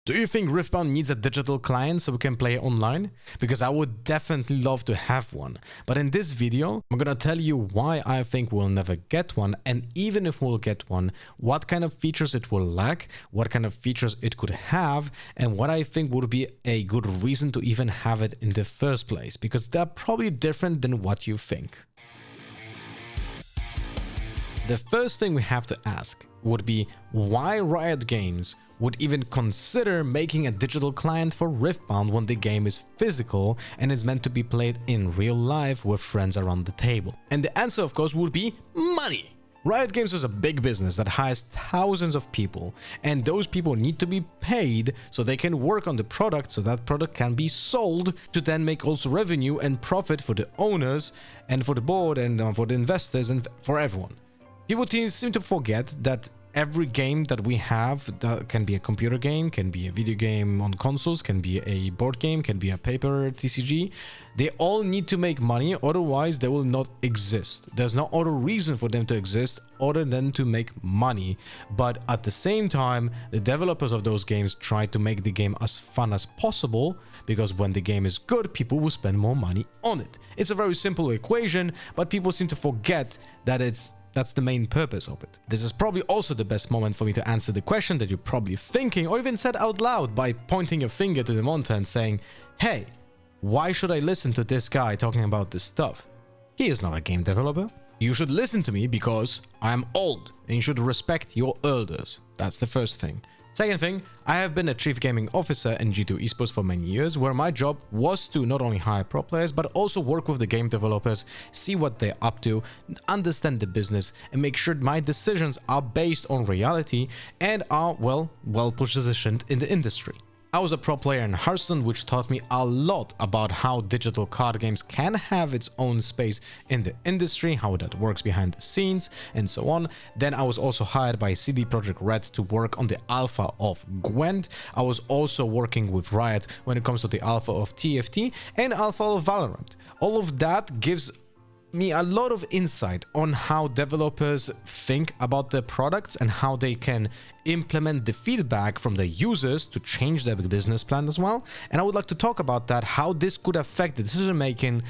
Do you think Riftbound needs a digital client so we can play online? Because I would definitely love to have one. But in this video, I'm gonna tell you why I think we'll never get one, and even if we'll get one, what kind of features it will lack, what kind of features it could have, and what I think would be a good reason to even have it in the first place, because they're probably different than what you think. The first thing we have to ask would be why Riot Games would even consider making a digital client for Riftbound when the game is physical and it's meant to be played in real life with friends around the table. And the answer, of course, would be money. Riot Games is a big business that hires thousands of people, and those people need to be paid so they can work on the product, so that product can be sold to then make also revenue and profit for the owners and for the board and for the investors and for everyone. People seem to forget that every game that we have, that can be a computer game, can be a video game on consoles, can be a board game, can be a paper TCG, they all need to make money, otherwise they will not exist. There's no other reason for them to exist other than to make money. But at the same time, the developers of those games try to make the game as fun as possible, because when the game is good, people will spend more money on it. It's a very simple equation, but people seem to forget that that's the main purpose of it. This is probably also the best moment for me to answer the question that you're probably thinking, or even said out loud, by pointing your finger to the monitor and saying, hey, why should I listen to this guy talking about this stuff? He is not a game developer. You should listen to me because I am old and you should respect your elders. That's the first thing. Second thing, I have been a chief gaming officer in G2 esports for many years, where my job was to not only hire pro players, but also work with the game developers, see what they're up to, understand the business, and make sure my decisions are based on reality and are, well positioned in the industry. I was a pro player in Hearthstone, which taught me a lot about how digital card games can have its own space in the industry, how that works behind the scenes, and so on. Then I was also hired by CD Projekt Red to work on the alpha of Gwent. I was also working with Riot when it comes to the alpha of TFT and alpha of Valorant. All of that gives me a lot of insight on how developers think about their products and how they can implement the feedback from the users to change their business plan as well. And I would like to talk about that, how this could affect the decision making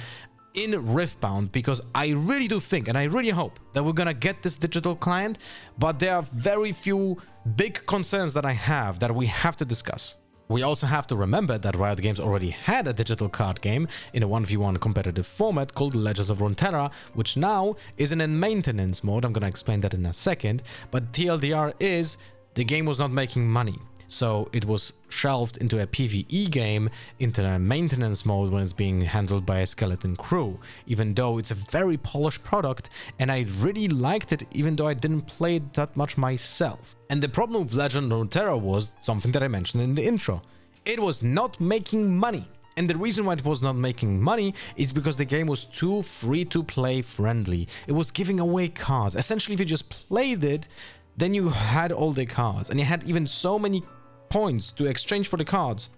in Riftbound, because I really do think and I really hope that we're gonna get this digital client, but there are very few big concerns that I have that we have to discuss. We also have to remember that Riot Games already had a digital card game in a 1v1 competitive format called Legends of Runeterra, which now is in a maintenance mode. I'm gonna explain that in a second, but TLDR is the game was not making money. So it was shelved into a PvE game, into a maintenance mode when it's being handled by a skeleton crew, even though it's a very polished product and I really liked it, even though I didn't play it that much myself. And the problem with Legend of Runeterra was something that I mentioned in the intro. It was not making money. And the reason why it was not making money is because the game was too free-to-play friendly. It was giving away cards. Essentially, if you just played it, then you had all the cards, and you had even so many points to exchange for the cards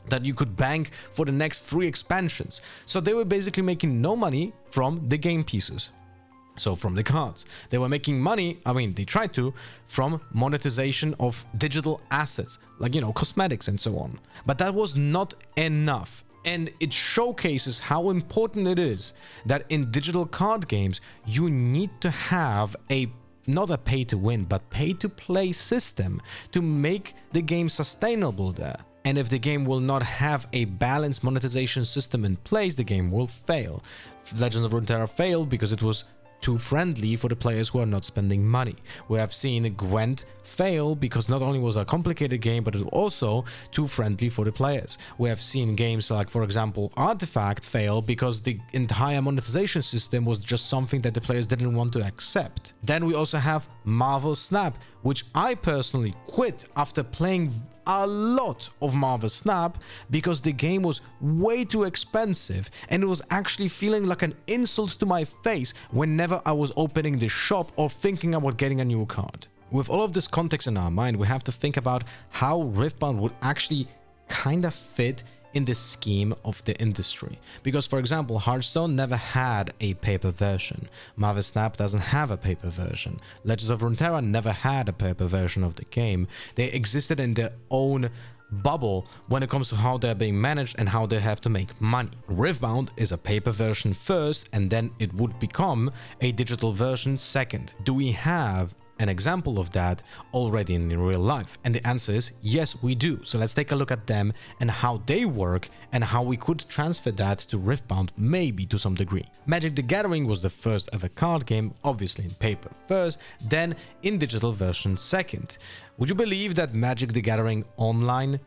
that you could bank for the next 3 expansions. So they were basically making no money from the game pieces. So from the cards. They were making money, I mean, they tried to, from monetization of digital assets, like, you know, cosmetics and so on. But that was not enough. And it showcases how important it is that in digital card games, you need to have not a pay-to-win, but pay-to-play system to make the game sustainable there. And if the game will not have a balanced monetization system in place, the game will fail. Legends of Runeterra failed because it was too friendly for the players who are not spending money. We have seen Gwent fail because not only was it a complicated game, but it was also too friendly for the players. We have seen games like, for example, Artifact fail because the entire monetization system was just something that the players didn't want to accept. Then we also have Marvel Snap, which I personally quit after playing a lot of Marvel Snap because the game was way too expensive and it was actually feeling like an insult to my face whenever I was opening the shop or thinking about getting a new card. With all of this context in our mind, we have to think about how Riftbound would actually kind of fit in the scheme of the industry. Because, for example, Hearthstone never had a paper version. Marvel Snap doesn't have a paper version. Legends of Runeterra never had a paper version of the game. They existed in their own bubble when it comes to how they're being managed and how they have to make money. Riftbound is a paper version first, and then it would become a digital version second. Do we have an example of that already in real life? And the answer is yes, we do. So let's take a look at them and how they work and how we could transfer that to Riftbound, maybe to some degree. Magic the Gathering was the first ever card game, obviously in paper first, then in digital version second. Would you believe that Magic the Gathering Online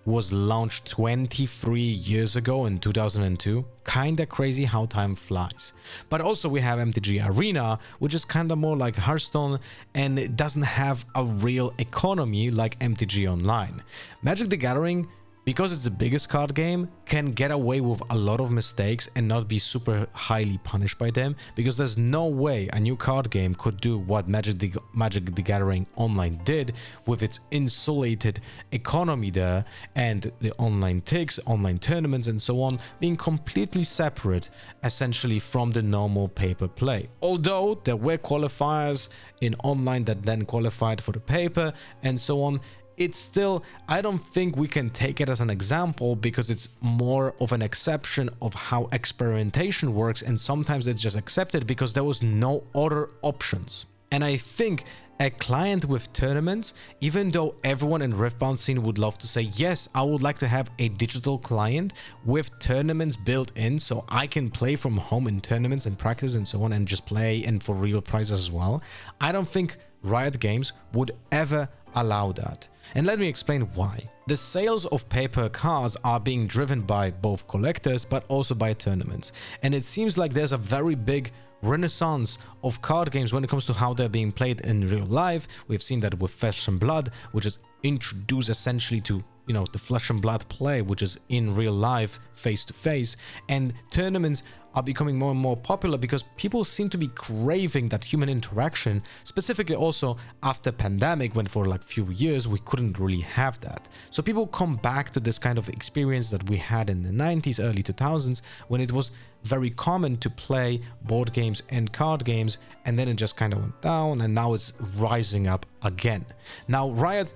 was launched 23 years ago in 2002? Kinda crazy how time flies. But also we have MTG Arena, which is kinda more like Hearthstone, and it doesn't have a real economy like MTG Online. Magic the Gathering, because it's the biggest card game, can get away with a lot of mistakes and not be super highly punished by them, because there's no way a new card game could do what Magic the Gathering Online did with its insulated economy there, and the online ticks, online tournaments and so on being completely separate essentially from the normal paper play. Although there were qualifiers in online that then qualified for the paper and so on, it's still, I don't think we can take it as an example, because it's more of an exception of how experimentation works, and sometimes it's just accepted because there was no other options. And I think a client with tournaments, even though everyone in Riftbound scene would love to say, yes, I would like to have a digital client with tournaments built in so I can play from home in tournaments and practice and so on and just play and for real prizes as well, I don't think Riot Games would ever allow that. And let me explain why. The sales of paper cards are being driven by both collectors but also by tournaments. And it seems like there's a very big renaissance of card games when it comes to how they're being played in real life. We've seen that with Flesh and Blood, which is introduced essentially to, you know, the Flesh and Blood play, which is in real life, face to face. And tournaments are becoming more and more popular because people seem to be craving that human interaction, specifically also after pandemic, when for like few years we couldn't really have that. So people come back to this kind of experience that we had in the 90s, early 2000s, when it was very common to play board games and card games, and then it just kind of went down, and now it's rising up again. Now Riot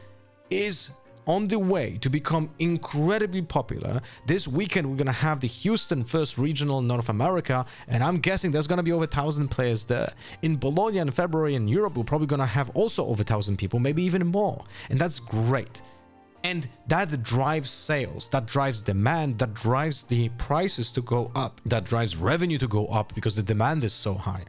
is on the way to become incredibly popular. This weekend we're gonna have the Houston first regional in North America, and I'm guessing there's gonna be over 1,000 players there. In Bologna in February in Europe, we're probably gonna have also over 1,000 people, maybe even more, and that's great. And that drives sales, that drives demand, that drives the prices to go up, that drives revenue to go up because the demand is so high.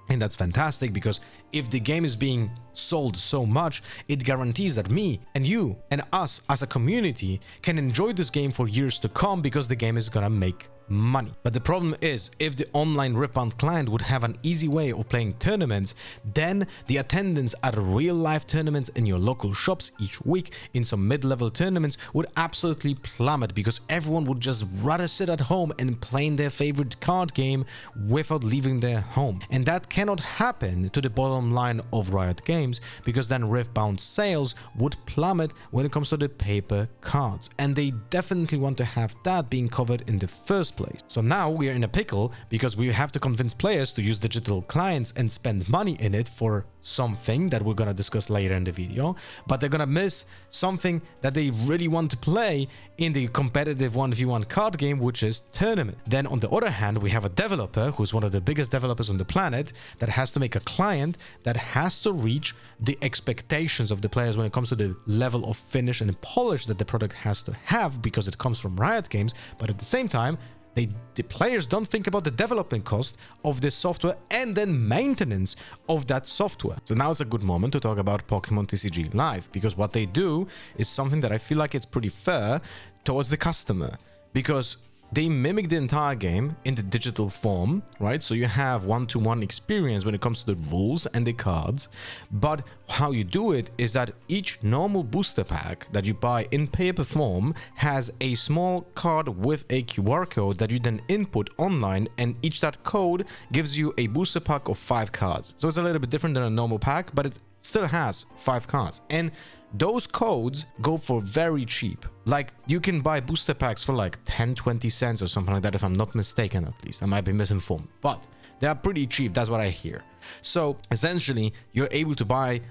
And that's fantastic, because if the game is being sold so much, it guarantees that me and you and us as a community can enjoy this game for years to come, because the game is gonna make money. But the problem is, if the online Riftbound client would have an easy way of playing tournaments, then the attendance at real life tournaments in your local shops each week, in some mid-level tournaments, would absolutely plummet, because everyone would just rather sit at home and playing their favorite card game without leaving their home. And that cannot happen to the bottom line of Riot Games, because then Riftbound sales would plummet when it comes to the paper cards, and they definitely want to have that being covered in the first place. So now we are in a pickle, because we have to convince players to use digital clients and spend money in it for something that we're gonna discuss later in the video, but they're gonna miss something that they really want to play in the competitive 1v1 card game, which is tournament. Then on the other hand, we have a developer who's one of the biggest developers on the planet that has to make a client that has to reach the expectations of the players when it comes to the level of finish and polish that the product has to have, because it comes from Riot Games. But at the same time, the players don't think about the development cost of this software and then maintenance of that software. So now it's a good moment to talk about Pokemon TCG Live, because what they do is something that I feel like it's pretty fair towards the customer, because they mimic the entire game in the digital form, right? So you have one-to-one experience when it comes to the rules and the cards, but how you do it is that each normal booster pack that you buy in paper form has a small card with a QR code that you then input online, and each that code gives you a booster pack of 5 cards. So it's a little bit different than a normal pack, but it still has 5 cards. And those codes go for very cheap. Like, you can buy booster packs for like 10-20 cents or something like that, if I'm not mistaken. At least I might be misinformed, but they are pretty cheap. That's what I hear. So essentially you're able to buy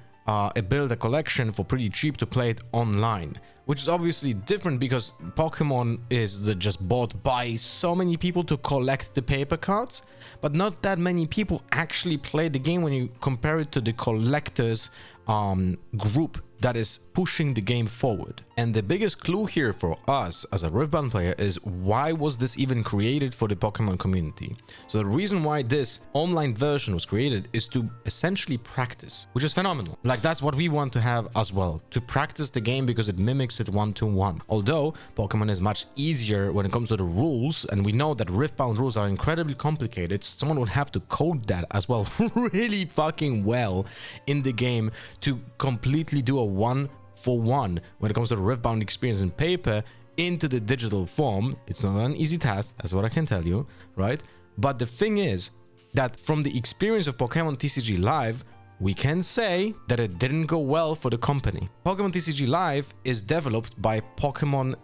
build a collection for pretty cheap to play it online, which is obviously different because Pokemon is just bought by so many people to collect the paper cards, but not that many people actually play the game when you compare it to the collectors group that is pushing the game forward. And the biggest clue here for us as a Riftbound player is, why was this even created for the Pokemon community? So the reason why this online version was created is to essentially practice, which is phenomenal. Like, that's what we want to have as well, to practice the game because it mimics it one-to-one. Although Pokemon is much easier when it comes to the rules, and we know that Riftbound rules are incredibly complicated, so someone would have to code that as well really fucking well in the game to completely do a one-for-one when it comes to the Riftbound experience in paper into the digital form. It's not an easy task, that's what I can tell you, right? But the thing is that from the experience of Pokemon TCG Live, we can say that it didn't go well for the company. Pokemon TCG Live is developed by Pokemon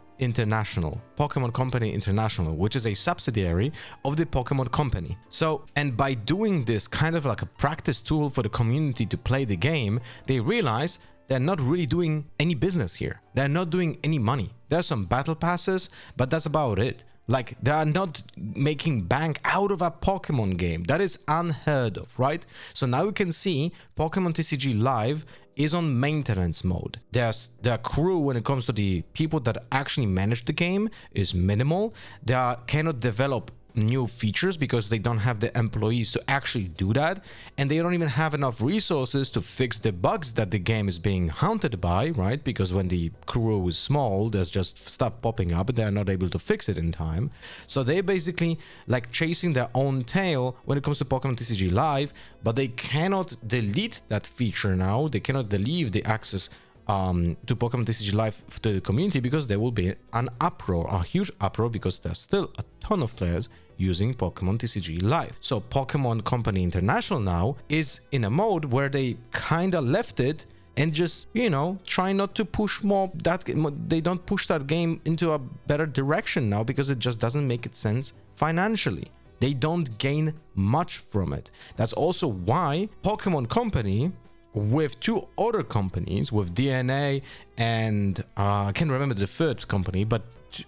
Company International, which is a subsidiary of the Pokemon Company. So, and by doing this kind of like a practice tool for the community to play the game, they realize they're not really doing any business here. They're not doing any money. There's some battle passes, but that's about it. Like, they are not making bank out of a Pokemon game. That is unheard of, right? So now you can see Pokemon TCG Live is on maintenance mode. Their crew, when it comes to the people that actually manage the game, is minimal. They cannot develop new features because they don't have the employees to actually do that, and they don't even have enough resources to fix the bugs that the game is being haunted by, right? Because when the crew is small, there's just stuff popping up and they're not able to fix it in time. So they're basically like chasing their own tail when it comes to Pokemon TCG Live, but they cannot delete that feature now. They cannot delete the access to Pokemon TCG Live to the community, because there will be an uproar, a huge uproar, because there's still a ton of players using Pokemon TCG Live. So Pokemon Company International now is in a mode where they kind of left it and just, you know, try not to push more that. They don't push that game into a better direction now because it just doesn't make it sense financially. They don't gain much from it. That's also why Pokemon Company, with two other companies, with DNA and I can't remember the third company, but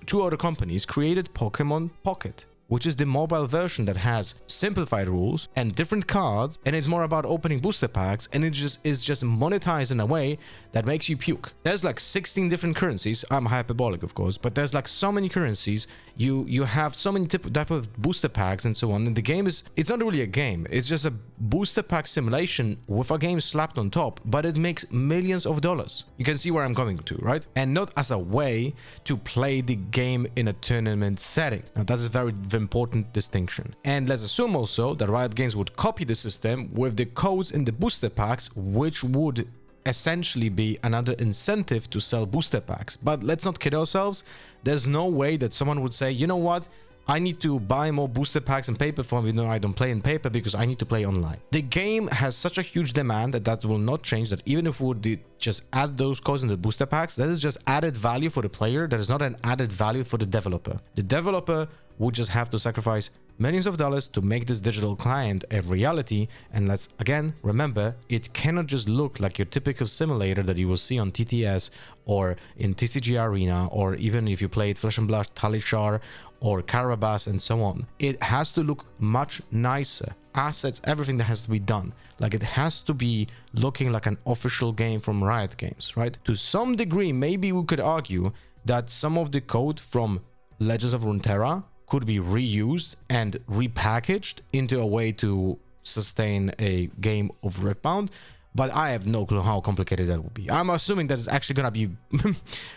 two other companies created Pokemon Pocket, which is the mobile version that has simplified rules and different cards, and it's more about opening booster packs, and it is just monetized in a way that makes you puke. There's like 16 different currencies. I'm hyperbolic, of course, but there's like so many currencies. You have so many type of booster packs and so on, and the game it's not really a game. It's just a booster pack simulation with a game slapped on top, but it makes millions of dollars. You can see where I'm coming to, right? And not as a way to play the game in a tournament setting. Now, that is very important distinction. And let's assume also that Riot Games would copy the system with the codes in the booster packs, which would essentially be another incentive to sell booster packs. But let's not kid ourselves. There's no way that someone would say, you know what, I need to buy more booster packs in paper form, even though I don't play in paper, because I need to play online. The game has such a huge demand that will not change, that even if we would just add those codes in the booster packs, that is just added value for the player. That is not an added value for the developer. The developer would just have to sacrifice millions of dollars to make this digital client a reality. And let's again remember, it cannot just look like your typical simulator that you will see on TTS or in TCG Arena, or even if you played Flesh and Blood, Talishar or Carabas and so on. It has to look much nicer. Assets, everything that has to be done. Like, it has to be looking like an official game from Riot Games, right? To some degree, maybe we could argue that some of the code from Legends of Runeterra could be reused and repackaged into a way to sustain a game of Riftbound, but I have no clue how complicated that would be. I'm assuming that it's actually gonna be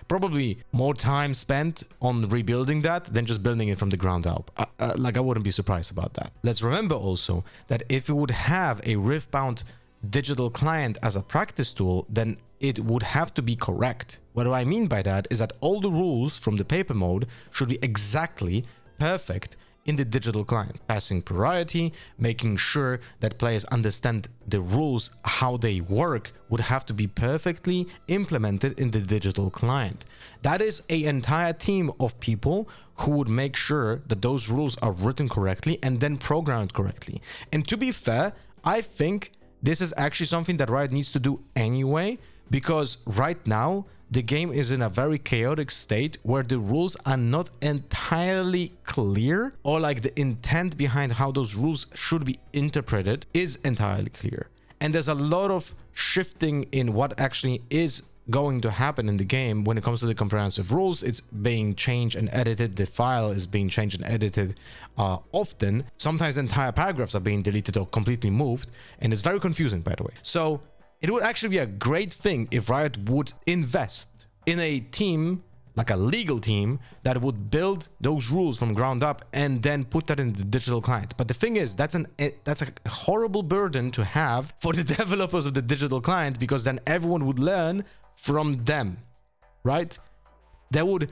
probably more time spent on rebuilding that than just building it from the ground up. Like, I wouldn't be surprised about that. Let's remember also that if we would have a Riftbound digital client as a practice tool, then it would have to be correct. What do I mean by that is that all the rules from the paper mode should be exactly perfect in the digital client, passing priority, making sure that players understand the rules, how they work, would have to be perfectly implemented in the digital client. That is an entire team of people who would make sure that those rules are written correctly and then programmed correctly. And to be fair, I think this is actually something that Riot needs to do anyway, because right now the game is in a very chaotic state where the rules are not entirely clear, or like the intent behind how those rules should be interpreted is entirely clear. And there's a lot of shifting in what actually is going to happen in the game when it comes to the comprehensive rules. It's being changed and edited. The file is being changed and edited often. Sometimes entire paragraphs are being deleted or completely moved, and it's very confusing, by the way. So it would actually be a great thing if Riot would invest in a team, like a legal team, that would build those rules from ground up and then put that in the digital client. But the thing is, that's a horrible burden to have for the developers of the digital client, because then everyone would learn from them, right? They would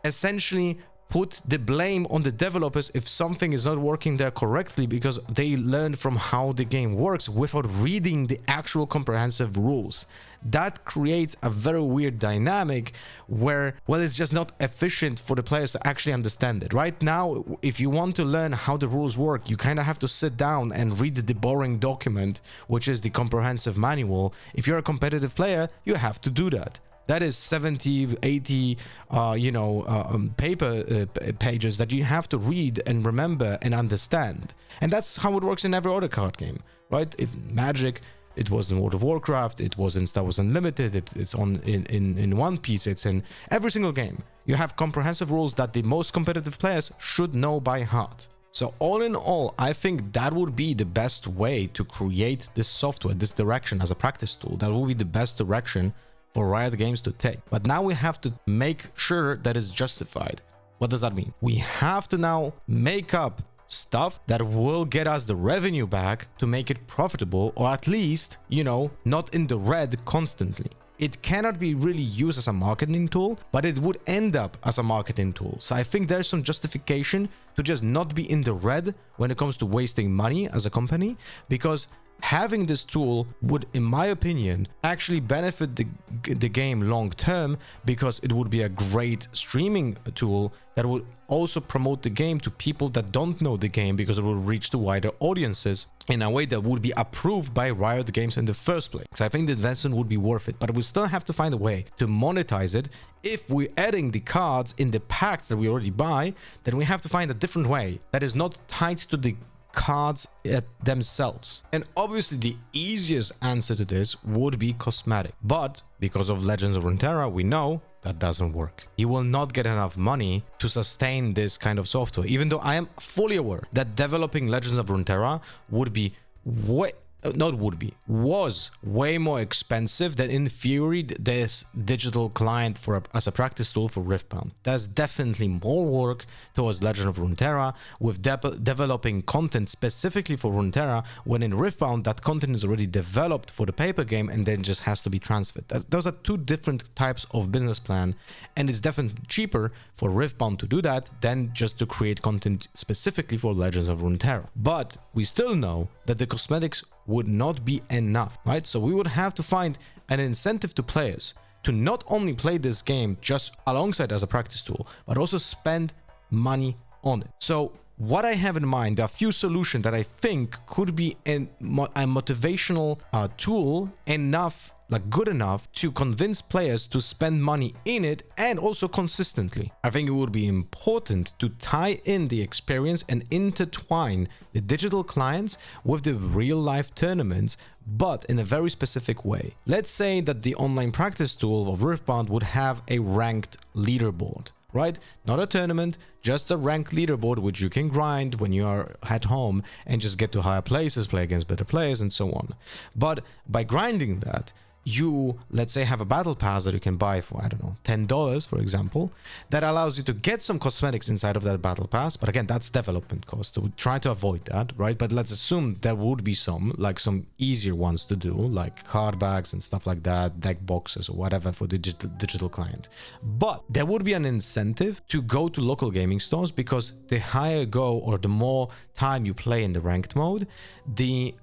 essentially put the blame on the developers if something is not working there correctly, because they learned from how the game works without reading the actual comprehensive rules. That creates a very weird dynamic where, well, it's just not efficient for the players to actually understand it. Right now, if you want to learn how the rules work, you kind of have to sit down and read the boring document, which is the comprehensive manual. If you're a competitive player, you have to do that. That is 70, 80, paper pages that you have to read and remember and understand. And that's how it works in every other card game, right? If Magic, it was in World of Warcraft, it was in Star Wars Unlimited, it's in One Piece, it's in every single game. You have comprehensive rules that the most competitive players should know by heart. So all in all, I think that would be the best way to create this software, this direction as a practice tool. That would be the best direction for Riot Games to take. But now we have to make sure that it's justified. What does that mean? We have to now make up stuff that will get us the revenue back to make it profitable, or at least, not in the red constantly. It cannot be really used as a marketing tool, but it would end up as a marketing tool. So I think there's some justification to just not be in the red when it comes to wasting money as a company, because having this tool would, in my opinion, actually benefit the game long term, because it would be a great streaming tool that would also promote the game to people that don't know the game, because it will reach the wider audiences in a way that would be approved by Riot Games in the first place. So I think the investment would be worth it, but we still have to find a way to monetize it. If we're adding the cards in the pack that we already buy, then we have to find a different way that is not tied to the cards themselves. And obviously the easiest answer to this would be cosmetic, but because of Legends of Runeterra, we know that doesn't work. You will not get enough money to sustain this kind of software, even though I am fully aware that developing Legends of Runeterra would be was way more expensive than, in theory, this digital client as a practice tool for Riftbound. There's definitely more work towards Legend of Runeterra with developing content specifically for Runeterra, when in Riftbound that content is already developed for the paper game and then just has to be transferred. Those are two different types of business plan, and it's definitely cheaper for Riftbound to do that than just to create content specifically for Legends of Runeterra. But we still know that the cosmetics would not be enough, right? So we would have to find an incentive to players to not only play this game just alongside as a practice tool, but also spend money on it. So what I have in mind, there are a few solutions that I think could be a motivational tool enough, good enough to convince players to spend money in it, and also consistently. I think it would be important to tie in the experience and intertwine the digital clients with the real life tournaments, but in a very specific way. Let's say that the online practice tool of Riftbound would have a ranked leaderboard, right? Not a tournament, just a ranked leaderboard, which you can grind when you are at home and just get to higher places, play against better players, and so on. But by grinding that, you, let's say, have a battle pass that you can buy for, I don't know, $10, for example, that allows you to get some cosmetics inside of that battle pass. But again, that's development cost, so we try to avoid that, right? But let's assume there would be some easier ones to do, like card bags and stuff like that, deck boxes or whatever for the digital client. But there would be an incentive to go to local gaming stores, because the higher you go, or the more time you play in the ranked mode, the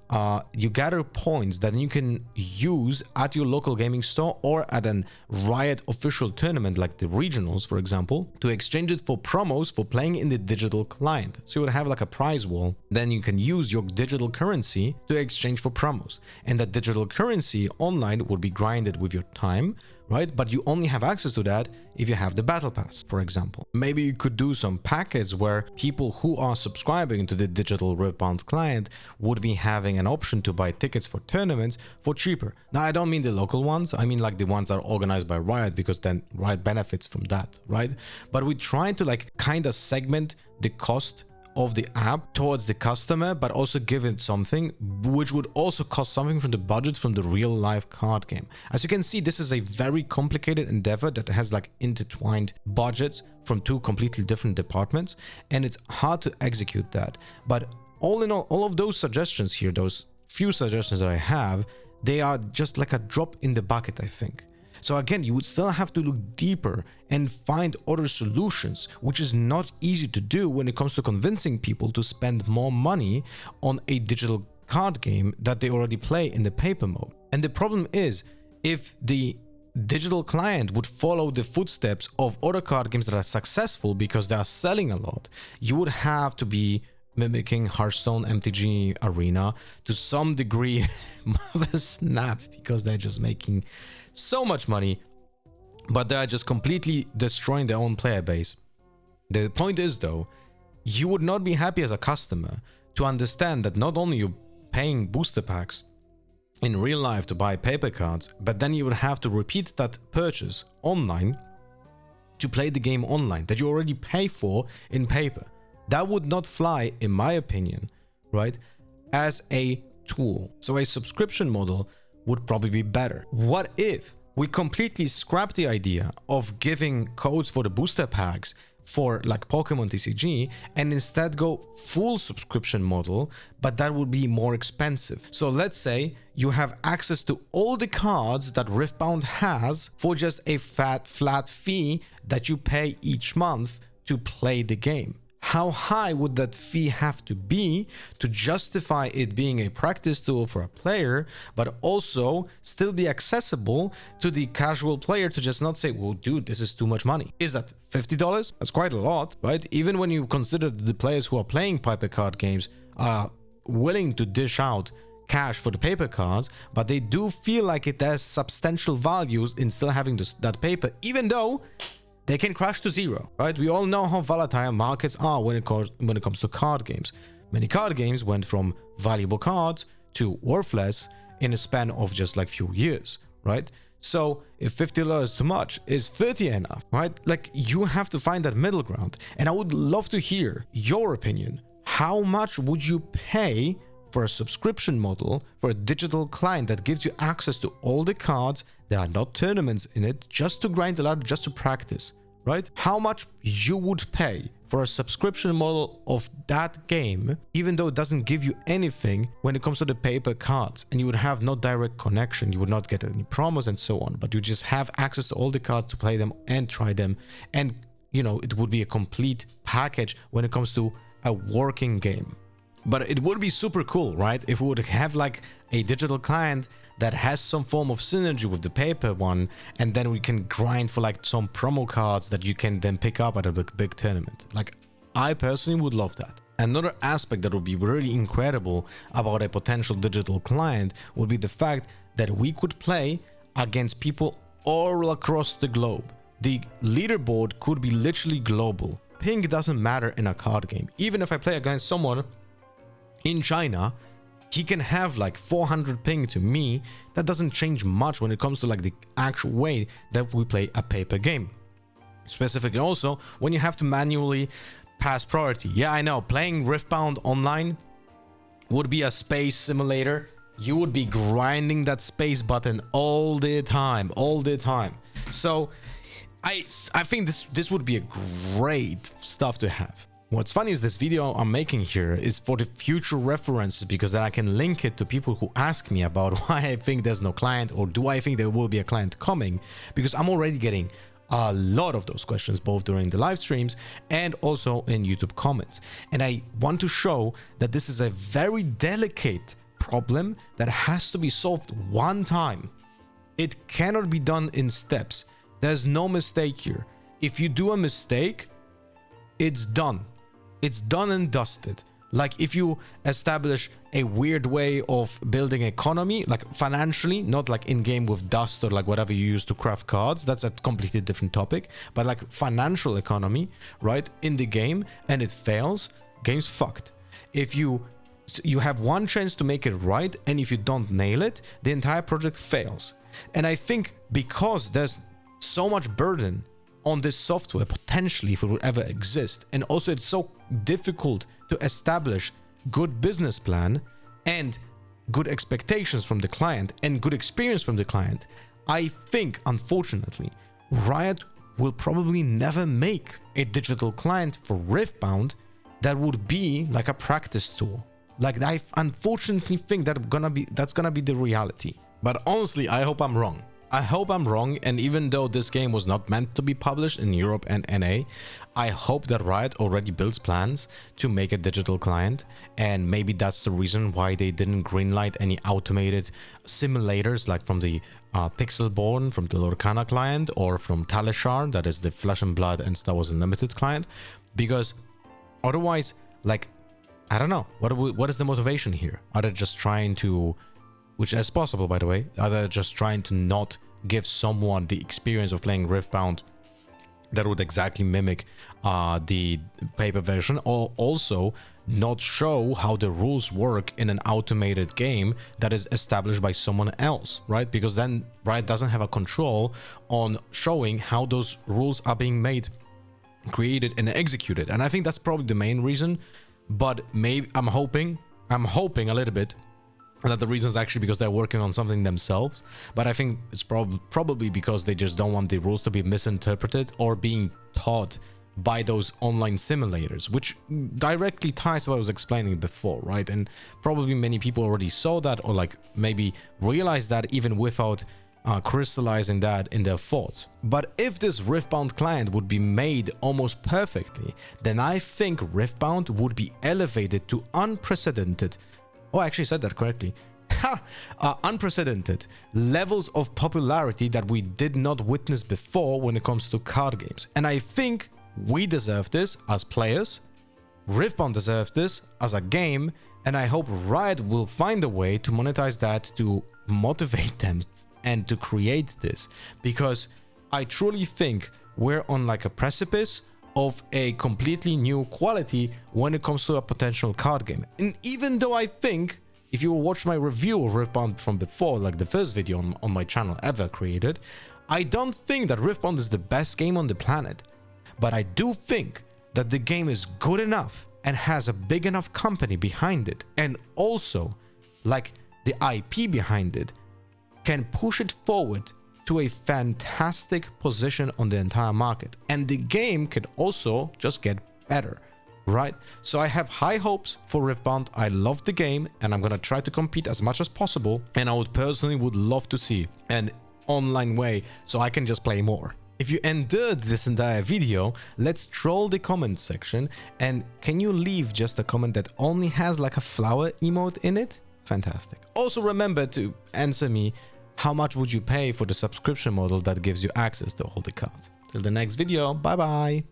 you gather points that you can use at your local gaming store or at an Riot official tournament like the regionals, for example, to exchange it for promos for playing in the digital client. So you would have like a prize wall. Then you can use your digital currency to exchange for promos. And that digital currency online would be grinded with your time, right? But you only have access to that if you have the battle pass, for example. Maybe you could do some packets where people who are subscribing to the digital Riftbound client would be having an option to buy tickets for tournaments for cheaper. Now, I don't mean the local ones. I mean like the ones that are organized by Riot, because then Riot benefits from that, right? But we're trying to like kind of segment the cost of the app towards the customer, but also give it something which would also cost something from the budget from the real life card game. As you can see, this is a very complicated endeavor that has like intertwined budgets from two completely different departments, and it's hard to execute that. But all in all of those suggestions here, those few suggestions that I have, they are just like a drop in the bucket, I think. So again, you would still have to look deeper and find other solutions, which is not easy to do when it comes to convincing people to spend more money on a digital card game that they already play in the paper mode. And the problem is, if the digital client would follow the footsteps of other card games that are successful because they are selling a lot, you would have to be mimicking Hearthstone MTG Arena to some degree of a snap, because they're just making so much money, but they're just completely destroying their own player base. The point is though, you would not be happy as a customer to understand that not only you're paying booster packs in real life to buy paper cards, but then you would have to repeat that purchase online to play the game online that you already pay for in paper. That would not fly, in my opinion, right, as a tool. So a subscription model would probably be better. What if we completely scrap the idea of giving codes for the booster packs for like Pokemon TCG and instead go full subscription model, but that would be more expensive. So let's say you have access to all the cards that Riftbound has for just a flat fee that you pay each month to play the game. How high would that fee have to be to justify it being a practice tool for a player, but also still be accessible to the casual player to just not say, well, dude, this is too much money. Is that $50? That's quite a lot, right? Even when you consider the players who are playing paper card games are willing to dish out cash for the paper cards, but they do feel like it has substantial values in still having that paper, even though they can crash to zero, right? We all know how volatile markets are when it comes to card games. Many card games went from valuable cards to worthless in a span of just like few years, right? So if $50 is too much, is 30 enough, right? Like, you have to find that middle ground. And I would love to hear your opinion. How much would you pay for a subscription model for a digital client that gives you access to all the cards? There are not tournaments in it, just to grind a lot, just to practice, right? How much you would pay for a subscription model of that game, even though it doesn't give you anything when it comes to the paper cards, and you would have no direct connection, you would not get any promos and so on, but you just have access to all the cards to play them and try them, and you know, it would be a complete package when it comes to a working game. But it would be super cool, right? If we would have like a digital client that has some form of synergy with the paper one, and then we can grind for like some promo cards that you can then pick up at a big tournament. Like, I personally would love that. Another aspect that would be really incredible about a potential digital client would be the fact that we could play against people all across the globe. The leaderboard could be literally global. Ping doesn't matter in a card game. Even if I play against someone in China, he can have like 400 ping to me. That doesn't change much when it comes to like the actual way that we play a paper game. Specifically also when you have to manually pass priority. Yeah, I know, playing Riftbound online would be a space simulator. You would be grinding that space button all the time. So I think this would be a great stuff to have. What's funny is this video I'm making here is for the future references, because then I can link it to people who ask me about why I think there's no client, or do I think there will be a client coming, because I'm already getting a lot of those questions both during the live streams and also in YouTube comments. And I want to show that this is a very delicate problem that has to be solved one time. It cannot be done in steps. There's no mistake here. If you do a mistake, it's done. It's done and dusted. Like if you establish a weird way of building economy, like financially, not like in-game with dust or like whatever you use to craft cards, that's a completely different topic, but like financial economy, right, in the game, and it fails, game's fucked. If you have one chance to make it right, and if you don't nail it, the entire project fails. And I think because there's so much burden on this software, potentially, if it would ever exist, and also it's so difficult to establish good business plan and good expectations from the client and good experience from the client, I think, unfortunately, Riot will probably never make a digital client for Riftbound that would be like a practice tool. Like, I unfortunately think that's gonna be the reality. But honestly, I hope I'm wrong. I hope I'm wrong, and even though this game was not meant to be published in Europe and NA, I hope that Riot already builds plans to make a digital client, and maybe that's the reason why they didn't greenlight any automated simulators like from the Pixelborn, from the Lorcana client, or from Talishar, that is the Flesh and Blood and Star Wars Unlimited client, because otherwise, like, I don't know, what is the motivation here? Are they just trying to, which is possible, by the way, are they just trying to not give someone the experience of playing Riftbound that would exactly mimic the paper version, or also not show how the rules work in an automated game that is established by someone else, right? Because then Riot doesn't have a control on showing how those rules are being made, created, and executed. And I think that's probably the main reason, but maybe I'm hoping a little bit that the reason is actually because they're working on something themselves, but I think it's probably because they just don't want the rules to be misinterpreted or being taught by those online simulators, which directly ties to what I was explaining before, right? And probably many people already saw that, or like maybe realized that even without crystallizing that in their thoughts. But if this Riftbound client would be made almost perfectly, then I think Riftbound would be elevated to unprecedented, oh, I actually said that correctly, unprecedented levels of popularity that we did not witness before when it comes to card games. And I think we deserve this as players, Riftbound deserves this as a game, and I hope Riot will find a way to monetize that, to motivate them and to create this, because I truly think we're on like a precipice of a completely new quality when it comes to a potential card game. And even though I think, if you watch my review of Riftbound from before, like the first video on my channel ever created, I don't think that Riftbound is the best game on the planet, but I do think that the game is good enough and has a big enough company behind it, and also like the IP behind it can push it forward to a fantastic position on the entire market, and the game can also just get better, right? So I have high hopes for Riftbound. I love the game, and I'm gonna try to compete as much as possible, and I would love to see an online way so I can just play more. If you endured this entire video, let's troll the comment section, and can you leave just a comment that only has like a flower emote in it? Fantastic. Also remember to answer me, how much would you pay for the subscription model that gives you access to all the cards? Till the next video, bye bye!